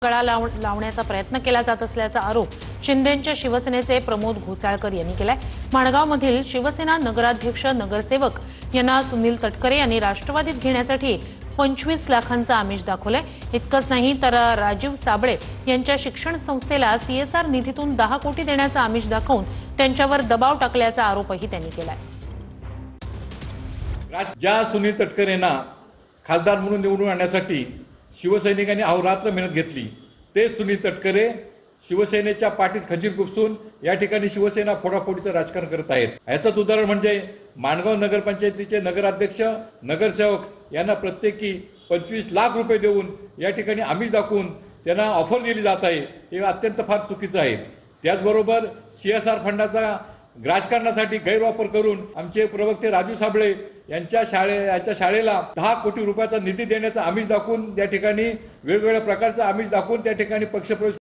गळा लावण्याचा प्रयत्न केला जात असल्याचा आरोप शिंदेंच्या शिवसेनेचे प्रमोद घोसाळकर यांनी केलाय। माणगावमधील शिवसेना नगराध्यक्ष नगरसेवक यांना सुनील तटकरे यांनी राष्ट्रवादीत घेण्यासाठी 25 लाखांचा आमिष दाखवलंय। इतकंच नाही तर राजीव साबळे यांच्या शिक्षण संस्थेला सीएसआर निधीतून 10 कोटी देण्याचा आमिष दाखवून त्यांच्यावर दबाव टाकल्याचा आरोपही त्यांनी केलाय। ज्या सुनील तटकरेंना खासदार म्हणून निवडून आणण्यासाठी शिवसैनिकांनी अहोरात्र मेहनत घेतली, ते सुनील तटकरे शिवसेनेच्या पाठीत खंजीर खुपसून या ठिकाणी शिवसेना फोडाफोडीचं राजकारण करत आहेत। याचंच उदाहरण म्हणजे माणगाव नगरपंचायतीचे नगराध्यक्ष नगरसेवक यांना प्रत्येकी 25 लाख रुपये देऊन या ठिकाणी आमिष दाखवून त्यांना ऑफर दिली जात आहे। हे अत्यंत फार चुकीचं आहे। त्याचबरोबर सीएसआर फंडाचा राजकारणासाठी गैरवापर करून आमचे प्रवक्ते राजू साबळे यांच्या शाळेला 10 कोटी रुपयाचा निधी देण्याचा आमिष दाखवून त्या ठिकाणी वेगवेगळ्या प्रकारचा आमिष दाखवून त्या ठिकाणी पक्षप्रवेश